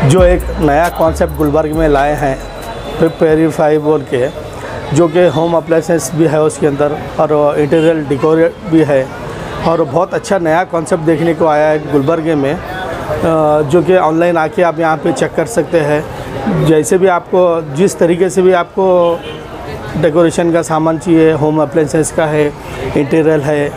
जो एक नया कॉन्सेप्ट गुलबर्ग में लाए हैं प्रीपेरिफाई बोल के, जो कि होम अप्लायंसेस भी है उसके अंदर और इंटीरियर डेकोर भी है और बहुत अच्छा नया कॉन्सेप्ट देखने को आया है गुलबर्ग में, जो कि ऑनलाइन आके आप यहाँ पे चेक कर सकते हैं। जैसे भी आपको जिस तरीके से भी आपको डेकोरेशन का सामान चाहिए, होम अप्लायंसेस का है, इंटीरियर है,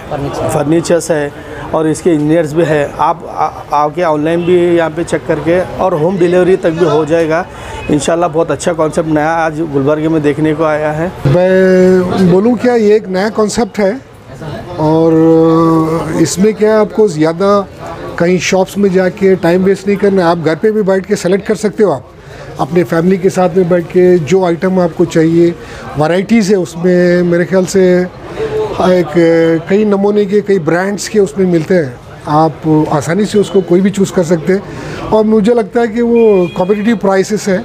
फर्नीचर्स है और इसके इंजीनियर्स भी है, आप आके ऑनलाइन भी यहाँ पे चेक करके और होम डिलीवरी तक भी हो जाएगा इंशाल्लाह। बहुत अच्छा कॉन्सेप्ट नया आज गुलबर्ग में देखने को आया है। मैं बोलूँ क्या, ये एक नया कॉन्सेप्ट है और इसमें क्या आपको ज़्यादा कहीं शॉप्स में जाके टाइम वेस्ट नहीं करना है। आप घर पे भी बैठ के सेलेक्ट कर सकते हो, आप अपने फैमिली के साथ में बैठ के जो आइटम आपको चाहिए, वैरायटीज़ है उसमें, मेरे ख्याल से एक कई नमूने के कई ब्रांड्स के उसमें मिलते हैं। आप आसानी से उसको कोई भी चूज़ कर सकते हैं और मुझे लगता है कि वो कॉम्पिटिटिव प्राइसेस है।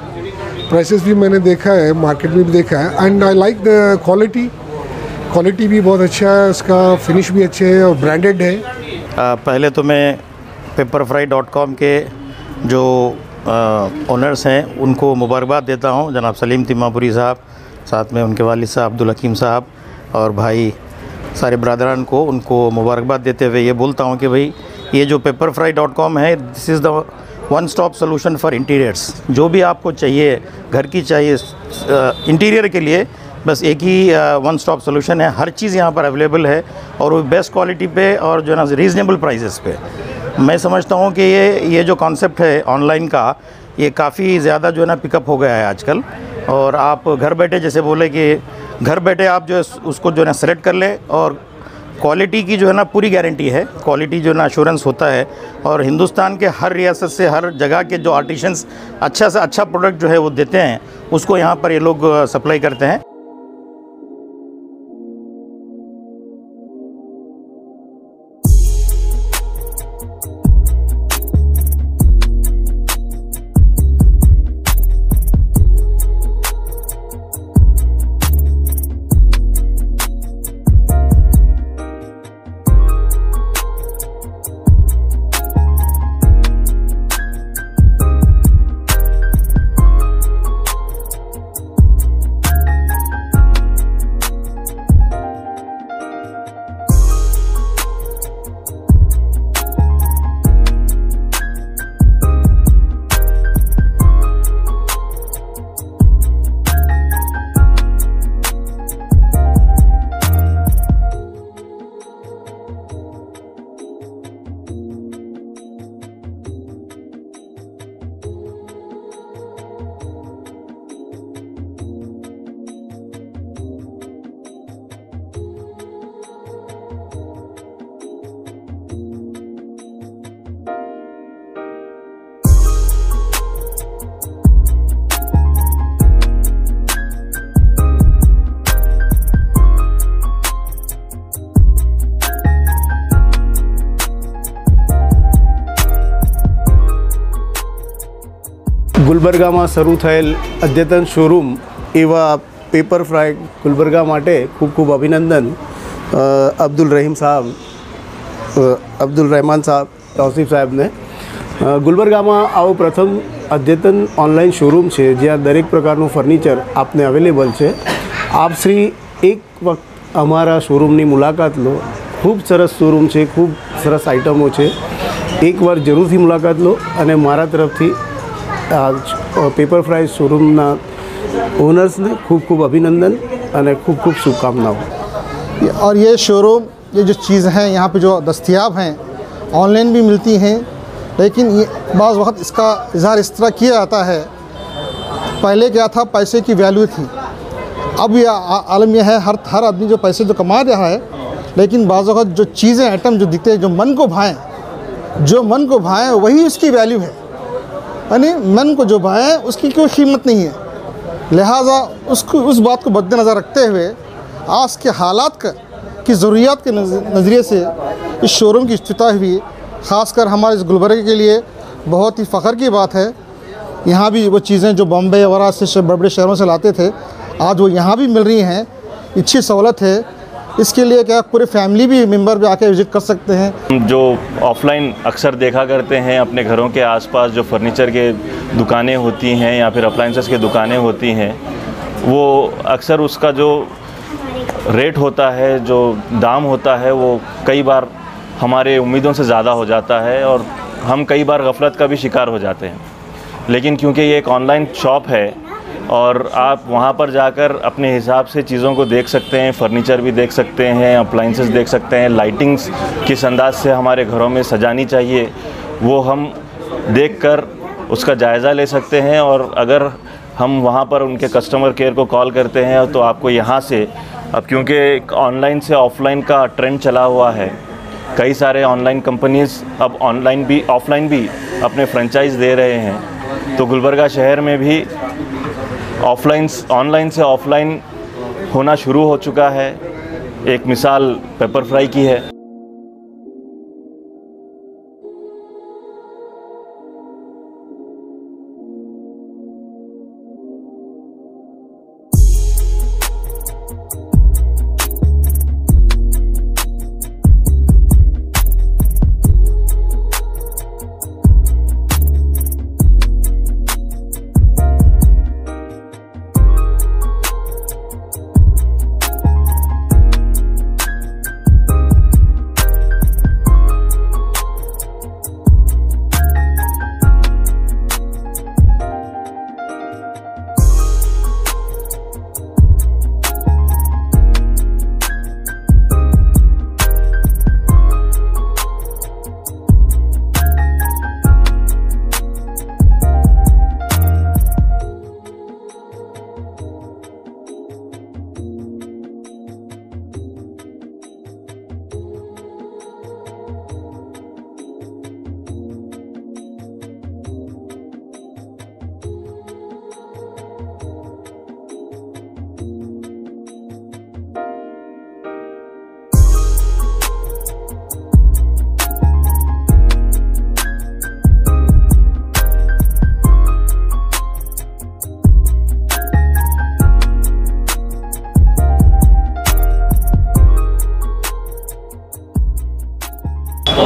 प्राइसेस भी मैंने देखा है, मार्केट में भी देखा है and I like the quality भी बहुत अच्छा है, उसका फिनिश भी अच्छे है और ब्रांडेड है। पहले तो मैं पेपरफ्राई.com के जो ओनर्स हैं उनको मुबारकबाद देता हूं, जनाब सलीम तिम्मापुरी साहब, साथ में उनके वालिद साहब अब्दुल हकीम साहब और भाई सारे ब्रादरान को, उनको मुबारकबाद देते हुए ये बोलता हूं कि भाई ये जो पेपरफ्राई.com है, this is the one stop solution for interiors. जो भी आपको चाहिए, घर की चाहिए, इंटीरियर के लिए बस एक ही वन स्टॉप सोल्यूशन है। हर चीज़ यहाँ पर अवेलेबल है और वो बेस्ट क्वालिटी पे और जो है ना रीज़नेबल प्राइसेस पे। मैं समझता हूँ कि ये जो कॉन्सेप्ट है ऑनलाइन का, ये काफ़ी ज़्यादा जो है ना पिकअप हो गया है आजकल। और आप घर बैठे, जैसे बोले कि घर बैठे आप जो है उसको जो है ना सेलेक्ट कर लें और क्वालिटी की जो है ना पूरी गारंटी है, क्वालिटी जो है ना एश्योरेंस होता है। और हिंदुस्तान के हर रियासत से, हर जगह के जो आर्टिशंस अच्छा से अच्छा प्रोडक्ट जो है वो देते हैं, उसको यहाँ पर ये लोग सप्लाई करते हैं। ગુલબર્ગામાં શરૂ થયેલ અદ્યતન શોરૂમ એવા પેપરફ્રાય ગુલબર્ગા માટે ખૂબ ખૂબ અભિનંદન અબ્દુલ રહેમાન સાહેબ, તૌસીફ સાહેબને। ગુલબર્ગામાં આવો પ્રથમ અદ્યતન ઓનલાઈન શોરૂમ છે જ્યાં દરેક પ્રકારનું ફર્નિચર આપને અવેલેબલ છે। આપ શ્રી એક વખત અમારા શોરૂમની મુલાકાત લો। ખૂબ સરસ શોરૂમ છે, ખૂબ સરસ આઇટમો છે। એકવાર જરૂરથી મુલાકાત લો અને મારા તરફથી पेपरफ्राई शोरूमना ओनर्स ने खूब खूब अभिनंदन और खूब खूब शुभकामनाओं। और ये शोरूम, ये जो चीज़ हैं यहाँ पे जो दस्तयाब हैं, ऑनलाइन भी मिलती हैं, लेकिन ये बाज़ वक्त इसका इज़हार इस तरह किया जाता है। पहले क्या था, पैसे की वैल्यू थी। अब ये आलम यह है, हर आदमी जो पैसे जो कमा रहा है, लेकिन बाज़ वक्त जो चीज़ें, आइटम जो दिखते हैं, जो मन को भाएँ वही उसकी वैल्यू है। यानी मन को जो भाए उसकी कोई कीमत नहीं है। लिहाजा उस बात को मद्देनज़र रखते हुए आज के हालात की ज़रूरियात के नज़रिए से इस शोरूम की इफ्तिताह हुई। ख़ासकर हमारे इस गुलबर्ग के लिए बहुत ही फ़ख्र की बात है। यहाँ भी वो चीज़ें जो बॉम्बे वगैरह से बड़े बड़े शहरों से लाते थे, आज वो यहाँ भी मिल रही हैं। अच्छी सहूलत है। इसके लिए क्या पूरे फैमिली भी मेंबर भी आके विजिट कर सकते हैं। जो ऑफलाइन अक्सर देखा करते हैं अपने घरों के आसपास जो फर्नीचर के दुकानें होती हैं या फिर अप्लाइंसेस की दुकानें होती हैं, वो अक्सर उसका जो रेट होता है, जो दाम होता है, वो कई बार हमारे उम्मीदों से ज़्यादा हो जाता है और हम कई बार गफलत का भी शिकार हो जाते हैं। लेकिन क्योंकि ये एक ऑनलाइन शॉप है और आप वहाँ पर जाकर अपने हिसाब से चीज़ों को देख सकते हैं, फर्नीचर भी देख सकते हैं, अप्लाइंसेस देख सकते हैं, लाइटिंग्स किस अंदाज से हमारे घरों में सजानी चाहिए वो हम देखकर उसका जायज़ा ले सकते हैं। और अगर हम वहाँ पर उनके कस्टमर केयर को कॉल करते हैं तो आपको यहाँ से, अब क्योंकि ऑनलाइन से ऑफ़लाइन का ट्रेंड चला हुआ है, कई सारे ऑनलाइन कंपनीज़ अब ऑनलाइन भी ऑफ़लाइन भी अपने फ्रेंचाइज़ दे रहे हैं, तो गुलबर्गा शहर में भी ऑनलाइन से ऑफ़लाइन होना शुरू हो चुका है। एक मिसाल पेपर फ्राई की है।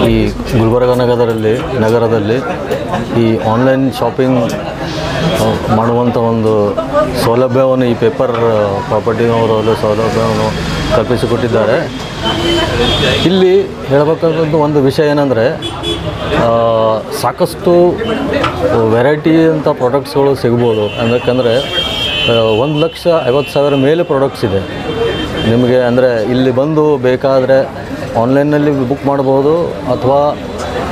ಈ ಗುಲ್ಬರ್ಗ ನಗರದಲ್ಲಿ ಈ ಆನ್ಲೈನ್ ಶಾಪಿಂಗ್ ಮಾಡುವಂಥ ಒಂದು ಸೌಲಭ್ಯವನ್ನು ಈ ಪೇಪರ್ ಪ್ರಾಪರ್ಟಿನವರು ಸೌಲಭ್ಯವನ್ನು ಕಲ್ಪಿಸಿಕೊಟ್ಟಿದ್ದಾರೆ. ಇಲ್ಲಿ ಹೇಳಬೇಕಾದಂಥ ಒಂದು ವಿಷಯ ಏನಂದರೆ ಸಾಕಷ್ಟು ವೆರೈಟಿ ಅಂತ ಪ್ರಾಡಕ್ಟ್ಸ್ಗಳು ಸಿಗ್ಬೋದು. ಯಾಕಂದರೆ 1,50,000 ಮೇಲೆ ಪ್ರಾಡಕ್ಟ್ಸ್ ಇದೆ ನಿಮಗೆ. ಅಂದರೆ ಇಲ್ಲಿ ಬಂದು ಬೇಕಾದರೆ ಆನ್ಲೈನ್ನಲ್ಲಿ ಬುಕ್ ಮಾಡ್ಬೋದು ಅಥವಾ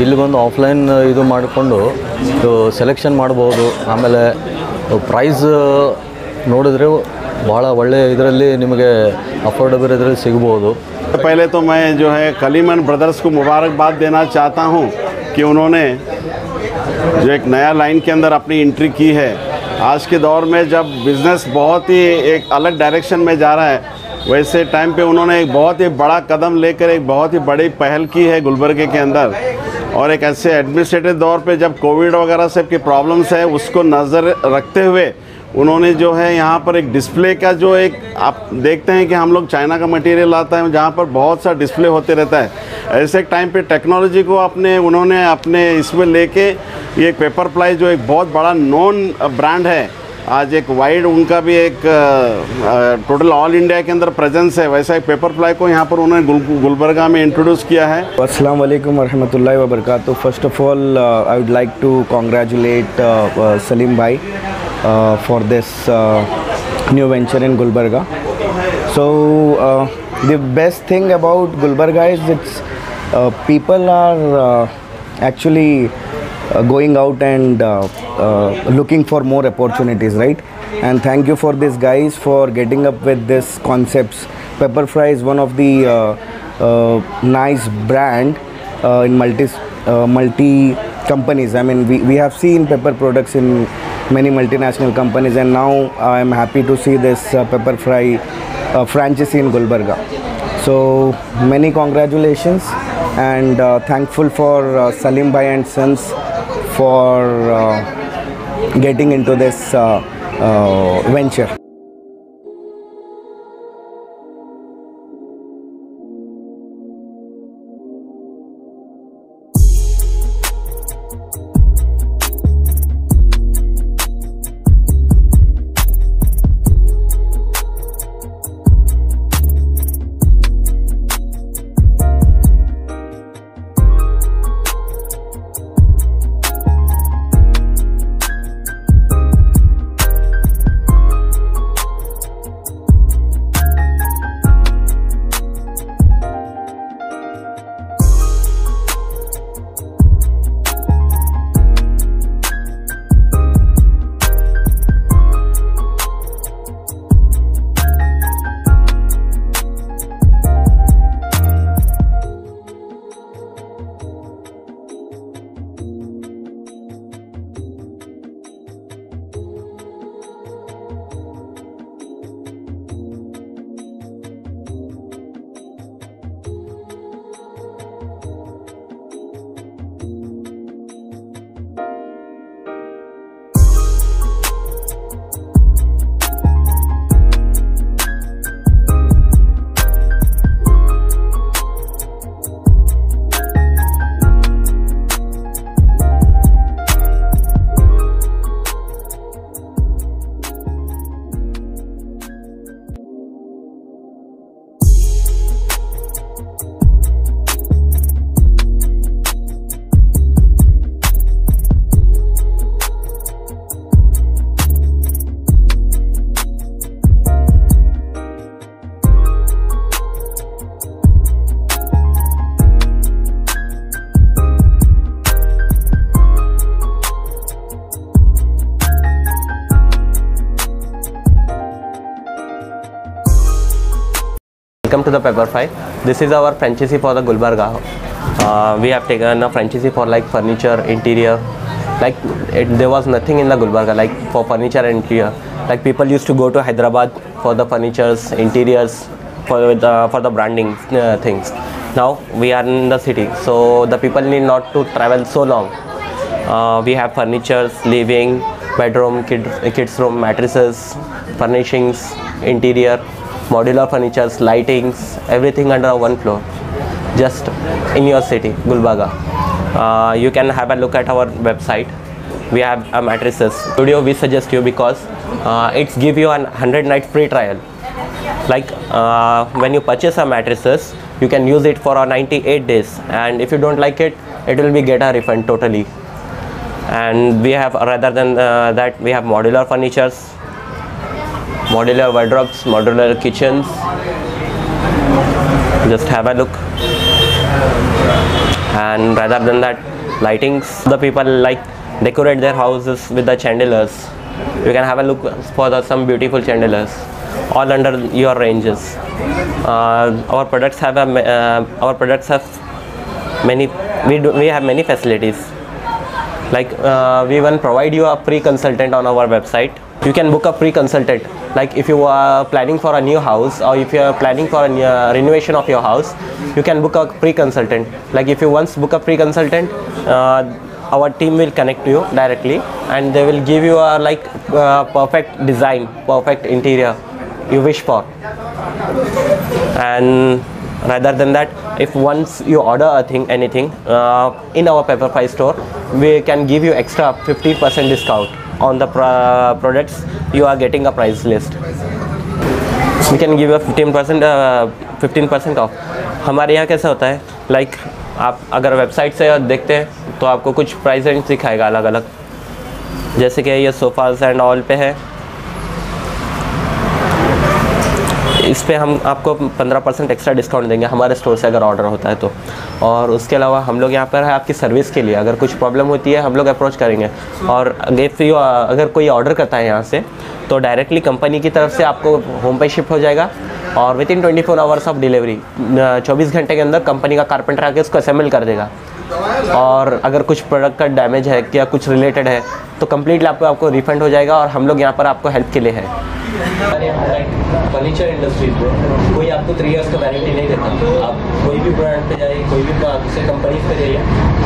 ಇಲ್ಲಿ ಬಂದು ಆಫ್ಲೈನ್ ಇದು ಮಾಡಿಕೊಂಡು ಸೆಲೆಕ್ಷನ್ ಮಾಡ್ಬೋದು. ಆಮೇಲೆ ಪ್ರೈಸ್ ನೋಡಿದ್ರೆ ಭಾಳ ಒಳ್ಳೆಯ ಇದರಲ್ಲಿ ನಿಮಗೆ ಅಫೋರ್ಡೆಬಲ್ ಇದರಲ್ಲಿ ಸಿಗ್ಬೋದು. पहले तो मैं जो है कलीमन ब्रदर्स को मुबारकबाद देना चाहता हूं कि उन्होंने जो एक नया लाइन के अंदर अपनी एंट्री की है। आज के दौर में जब बिज़नेस बहुत ही एक अलग डायरेक्शन में जा रहा है, वैसे टाइम पे उन्होंने एक बहुत ही बड़ा कदम लेकर एक बहुत ही बड़ी पहल की है गुलबर्गे के अंदर। और एक ऐसे एडमिनिस्ट्रेटिव दौर पे जब कोविड वगैरह सब की प्रॉब्लम्स है उसको नज़र रखते हुए उन्होंने जो है यहाँ पर एक डिस्प्ले का जो एक आप देखते हैं कि हम लोग चाइना का मटेरियल आता है जहाँ पर बहुत सा डिस्प्ले होते रहता है, ऐसे एक टाइम पे टेक्नोलॉजी को उन्होंने अपने इसमें लेके ये पेपर प्लाई जो एक बहुत बड़ा नॉन ब्रांड है, आज एक वाइड उनका भी एक टोटल ऑल इंडिया के अंदर प्रेजेंस है, वैसा एक पेपर प्लाई को यहाँ पर उन्होंने गुलबर्गा में इंट्रोड्यूस किया है। अस्सलाम वालेकुम वरहमतुल्लाहि वबरकातुहू। First of all I would like to congratulate Salim भाई for this new venture in Gulbarga. So the best thing about Gulbarga is it's people are actually going out and looking for more opportunities, right? And thank you for this guys for getting up with this concepts. Pepper Fry is one of the nice brand in multi companies. I mean we have seen pepper products in many multinational companies, and now I am happy to see this Pepper Fry franchise in Gulbarga. So many congratulations and thankful for Salim Bhai and Sons for getting into this venture. the Pepperfry. This is our franchisee for the Gulbarga. We have taken a franchisee for like furniture, interior. Like there was nothing in the Gulbarga like for furniture and interior. Like people used to go to Hyderabad for the furnitures, interiors, for the branding things. Now we are in the city, so the people need not to travel so long. We have furnitures, living, bedroom, kids room, mattresses, furnishings, interior, modular furnitures, lightings, everything under one floor, just in your city, Gulbarga. You can have a look at our website. We have a mattresses studio. We suggest you because it's give you an 100-night free trial. Like when you purchase a mattresses, you can use it for 98 days, and if you don't like it, it will be get a refund totally. And we have, rather than that, we have modular furnitures, modular wardrobes, modular kitchens. Just have a look. And rather than that, lightings. The people like decorate their houses with the chandeliers. You can have a look for some beautiful chandeliers, all under your ranges. Our products have many. We have many facilities. Like we even provide you a free consultant on our website. You can book a free consultant. Like if you are planning for a new house, or if you are planning for a renovation of your house, you can book a free consultant. Like if you once book a free consultant, our team will connect to you directly, and they will give you a perfect design, perfect interior you wish for. And rather than that, if once you order anything in our Pepperfry store, we can give you extra 50% discount on the products you are getting a price list. We can give you 15% off. हमारे यहाँ कैसा होता है, like आप अगर website से देखते हैं तो आपको कुछ प्राइस रेंज दिखाएगा अलग अलग. जैसे कि ये सोफाज एंड ऑल पे है, इस पे हम आपको 15% एक्स्ट्रा डिस्काउंट देंगे हमारे स्टोर से अगर ऑर्डर होता है तो. और उसके अलावा हम लोग यहाँ पर है आपकी सर्विस के लिए. अगर कुछ प्रॉब्लम होती है हम लोग अप्रोच करेंगे. और अगर कोई ऑर्डर करता है यहाँ से तो डायरेक्टली कंपनी की तरफ से आपको होम पे शिप हो जाएगा, और with in 24 hours of delivery, 24 घंटे के अंदर कंपनी का कारपेंटर आके उसको असेंबल कर देगा. और अगर कुछ प्रोडक्ट का डैमेज है या कुछ रिलेटेड है तो कम्प्लीटली आपको रिफंड हो जाएगा, और हम लोग यहाँ पर आपको हेल्प के लिए है. फर्नीचर इंडस्ट्रीज में कोई आपको 3 इयर्स का वारंटी नहीं देता. आप कोई भी ब्रांड पे जाइए, कोई भी दूसरे कंपनी पे जाइए,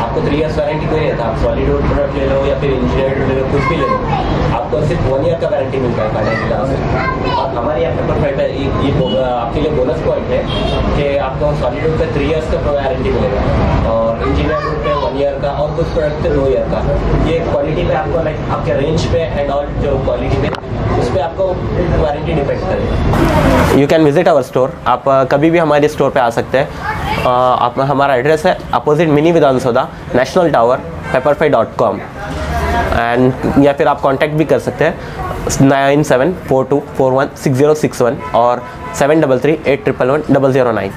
आपको 3 इयर्स वारंटी कोई नहीं देता. आप सॉलिडवुड प्रोडक्ट ले लो या फिर इंजीनियर्ड ले लो, कुछ भी ले लो, आपको सिर्फ 1 ईयर का वारंटी मिलता है फाइनेंशियल से. और हमारे यहाँ पे ये आपके लिए बोनस पॉइंट है कि आपको सॉलिडवुड पे 3 इयर्स का वारंटी मिलेगा, और इंजीनियर्ड पे 1 ईयर का, और कुछ प्रोडक्ट पे 2 ईयर का. ये क्वालिटी पे आपको लाइक आपके रेंज पे एंड ऑल जो क्वालिटी पे उस पर आपको वारंटी डिपेंड करेगी. You can visit our store. आप कभी भी हमारे स्टोर पे आ सकते हैं. आप हमारा एड्रेस है opposite mini Vidhanasoudha, national tower, pepperfry.com. And या फिर आप कांटेक्ट भी कर सकते हैं 9742416061 और 7338111009.